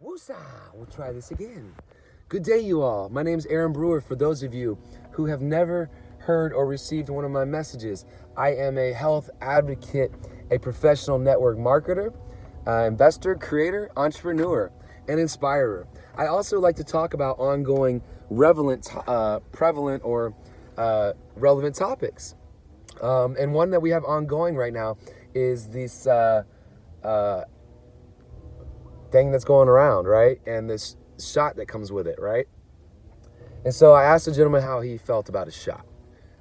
Woosa! We'll try this again. Good day, you all. My name's Aaron Brewer. For those of you who have never heard or received one of my messages, I am a health advocate, a professional network marketer, investor, creator, entrepreneur, and inspirer. I also like to talk about ongoing prevalent or relevant topics. And one that we have ongoing right now is this thing that's going around, right? And this shot that comes with it, right? And so I asked the gentleman how he felt about his shot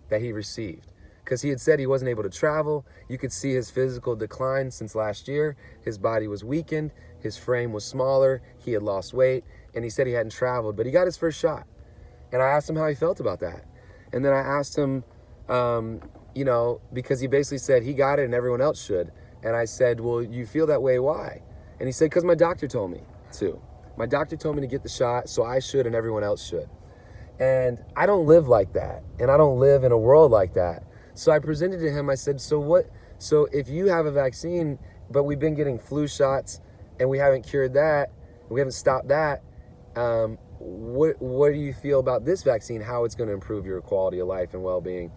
that he received, because he had said he wasn't able to travel. You could see his physical decline since last year. His body was weakened, his frame was smaller, he had lost weight, and he said he hadn't traveled, but he got his first shot. And I asked him how he felt about that. And then I asked him, because he basically said he got it and everyone else should. And I said, well, you feel that way, why? And he said, because my doctor told me to. My doctor told me to get the shot, so I should and everyone else should. And I don't live like that. And I don't live in a world like that. So I presented to him, I said, so if you have a vaccine, but we've been getting flu shots and we haven't cured that, we haven't stopped that, what do you feel about this vaccine, how it's going to improve your quality of life and well-being?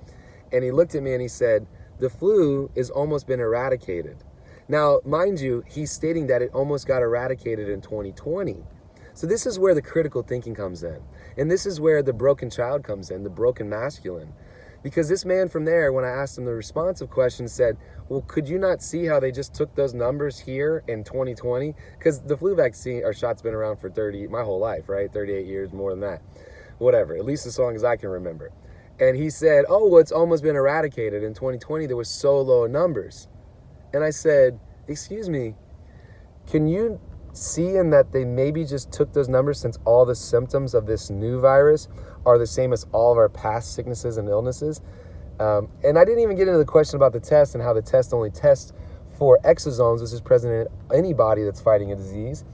And he looked at me and he said, the flu has almost been eradicated. Now, mind you, he's stating that it almost got eradicated in 2020. So this is where the critical thinking comes in. And this is where the broken child comes in, the broken masculine. Because this man from there, when I asked him the responsive question, said, well, could you not see how they just took those numbers here in 2020? Because the flu vaccine or shot's been around for my whole life, right? 38 years, more than that. Whatever, at least as long as I can remember. And he said, oh, well, it's almost been eradicated. In 2020, there was so low numbers. And I said, excuse me, can you see in that they maybe just took those numbers since all the symptoms of this new virus are the same as all of our past sicknesses and illnesses? And I didn't even get into the question about the test and how the test only tests for exosomes, which is present in any body that's fighting a disease.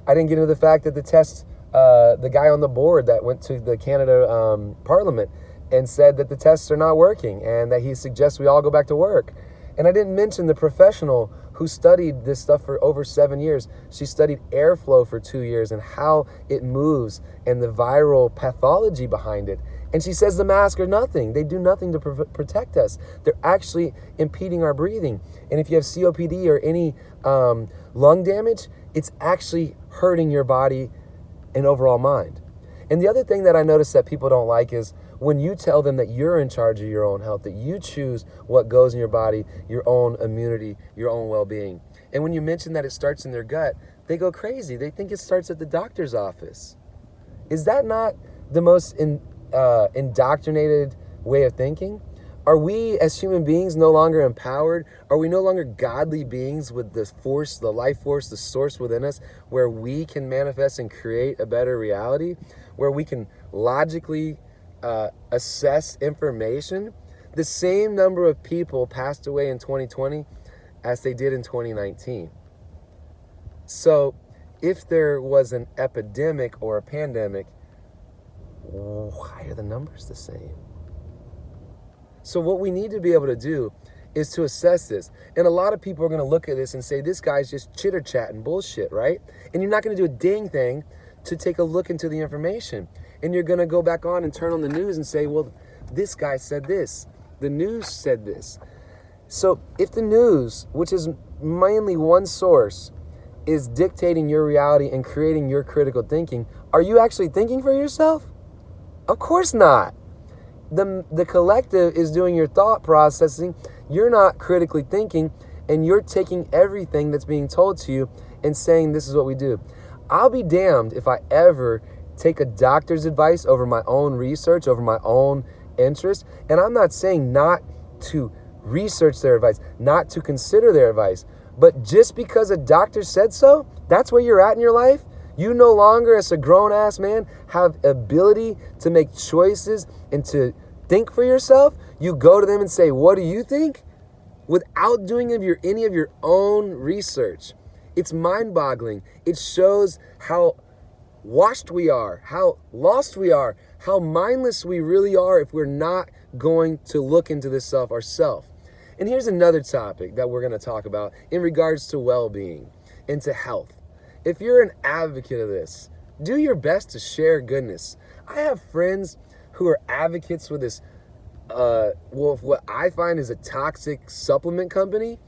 I didn't get into the fact that the test, the guy on the board that went to the Canada Parliament and said that the tests are not working and that he suggests we all go back to work. And I didn't mention the professional who studied this stuff for over 7 years. She studied airflow for 2 years and how it moves and the viral pathology behind it. And she says the masks are nothing. They do nothing to protect us. They're actually impeding our breathing. And if you have COPD or any lung damage, it's actually hurting your body and overall mind. And the other thing that I notice that people don't like is when you tell them that you're in charge of your own health, that you choose what goes in your body, your own immunity, your own well-being. And when you mention that it starts in their gut, they go crazy. They think it starts at the doctor's office. Is that not the most indoctrinated way of thinking? Are we as human beings no longer empowered? Are we no longer godly beings with the force, the life force, the source within us, where we can manifest and create a better reality, where we can logically assess information? The same number of people passed away in 2020 as they did in 2019. So if there was an epidemic or a pandemic, why are the numbers the same? So what we need to be able to do is to assess this. And a lot of people are going to look at this and say, this guy's just chitter chatting bullshit, right? And you're not going to do a dang thing to take a look into the information. And you're going to go back on and turn on the news and say, well, this guy said this. The news said this. So if the news, which is mainly one source, is dictating your reality and creating your critical thinking, are you actually thinking for yourself? Of course not. The collective is doing your thought processing. You're not critically thinking, and you're taking everything that's being told to you and saying this is what we do. I'll be damned if I ever take a doctor's advice over my own research, over my own interest. And I'm not saying not to research their advice, not to consider their advice. But just because a doctor said so, that's where you're at in your life. You no longer, as a grown-ass man, have ability to make choices and to think for yourself. You go to them and say, what do you think? Without doing any of your own research. It's mind-boggling. It shows how washed we are, how lost we are, how mindless we really are if we're not going to look into this stuff ourselves. And here's another topic that we're going to talk about in regards to well-being and to health. if you're an advocate of this, do your best to share goodness. I have friends who are advocates with this, what I find is a toxic supplement company,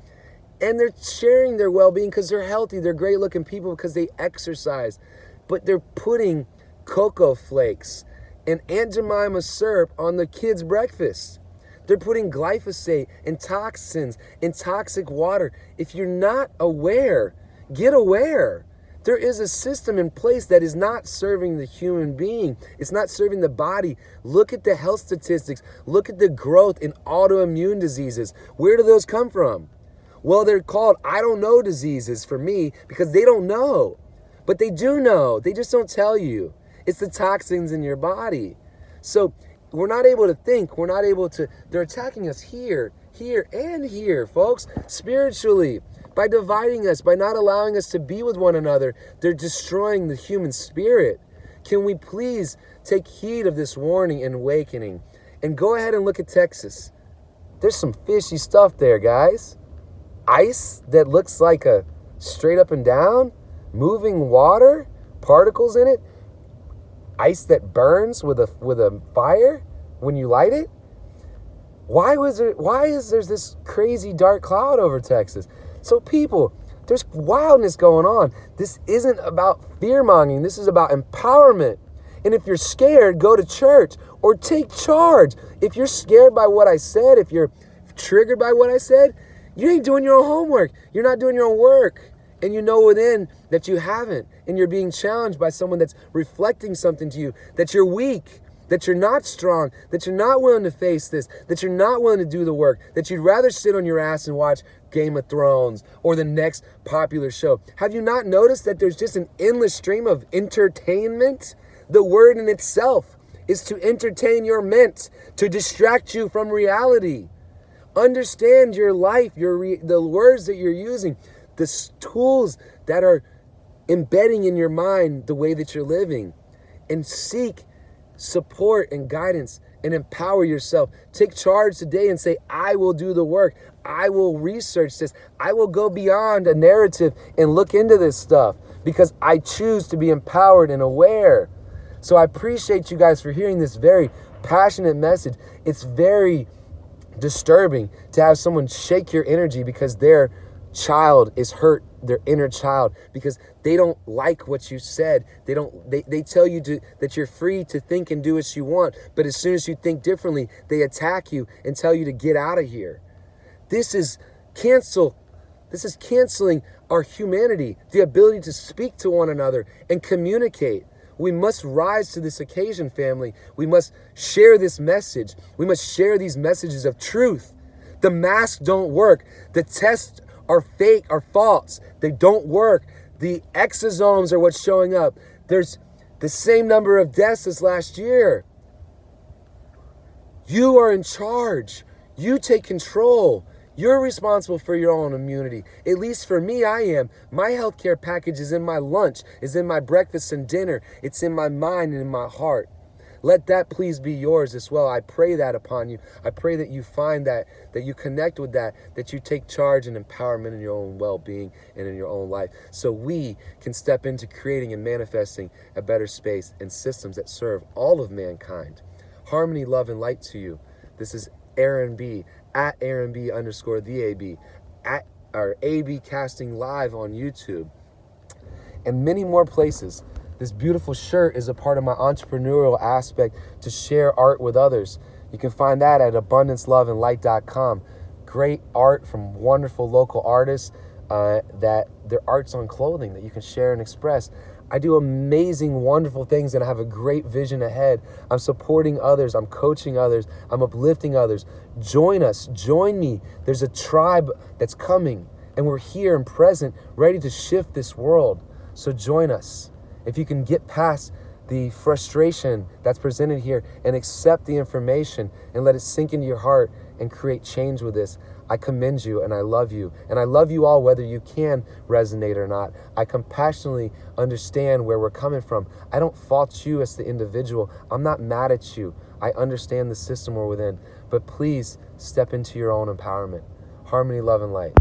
and they're sharing their well-being because they're healthy, they're great-looking people because they exercise, but they're putting cocoa flakes and Aunt Jemima syrup on the kids' breakfast. They're putting glyphosate and toxins in toxic water. If you're not aware, get aware. There is a system in place that is not serving the human being. It's not serving the body. Look at the health statistics. Look at the growth in autoimmune diseases. Where do those come from? Well, they're called I don't know diseases for me because they don't know. But they do know. They just don't tell you. It's the toxins in your body. So we're not able to think. We're not able to. They're attacking us here, here, and here, folks, spiritually. By dividing us, by not allowing us to be with one another, they're destroying the human spirit. Can we please take heed of this warning and awakening? And go ahead and look at Texas. There's some fishy stuff there, guys. Ice that looks like a straight up and down, moving water, particles in it. Ice that burns with a fire when you light it. Why is there this crazy dark cloud over Texas? So people, there's wildness going on. This isn't about fear-mongering. This is about empowerment. And if you're scared, go to church or take charge. If you're scared by what I said, if you're triggered by what I said, you ain't doing your own homework. You're not doing your own work. And you know within that you haven't. And you're being challenged by someone that's reflecting something to you, that you're weak, that you're not strong, that you're not willing to face this, that you're not willing to do the work, that you'd rather sit on your ass and watch Game of Thrones or the next popular show. Have you not noticed that there's just an endless stream of entertainment? The word in itself is to entertain your ment, to distract you from reality. Understand your life, the words that you're using, the tools that are embedding in your mind the way that you're living, and seek support and guidance and empower yourself. Take charge today and say, I will do the work. I will research this. I will go beyond a narrative and look into this stuff because I choose to be empowered and aware. So I appreciate you guys for hearing this very passionate message. It's very disturbing to have someone shake your energy because their child is hurt, their inner child, because they don't like what you said. They tell you that you're free to think and do as you want, but as soon as you think differently, they attack you and tell you to get out of here. This is canceling our humanity, the ability to speak to one another and communicate. We must rise to this occasion, family. We must share this message. We must share these messages of truth. The masks don't work. The tests are fake, are false. They don't work. The exosomes are what's showing up. There's the same number of deaths as last year. You are in charge. You take control. You're responsible for your own immunity. At least for me, I am. My healthcare package is in my lunch, is in my breakfast and dinner. It's in my mind and in my heart. Let that please be yours as well. I pray that upon you. I pray that you find that you connect with that you take charge and empowerment in your own well-being and in your own life, so we can step into creating and manifesting a better space and systems that serve all of mankind. Harmony, love, and light to you. This is Aaron B. at Aaron B _the AB, at our AB Casting Live on YouTube, and many more places. This beautiful shirt is a part of my entrepreneurial aspect to share art with others. You can find that at abundanceloveandlight.com. Great art from wonderful local artists that their art's on clothing that you can share and express. I do amazing, wonderful things, and I have a great vision ahead. I'm supporting others. I'm coaching others. I'm uplifting others. Join us. Join me. There's a tribe that's coming, and we're here and present, ready to shift this world. So join us. If you can get past the frustration that's presented here and accept the information and let it sink into your heart and create change with this, I commend you and I love you. And I love you all whether you can resonate or not. I compassionately understand where we're coming from. I don't fault you as the individual. I'm not mad at you. I understand the system we're within. But please step into your own empowerment. Harmony, love, and light.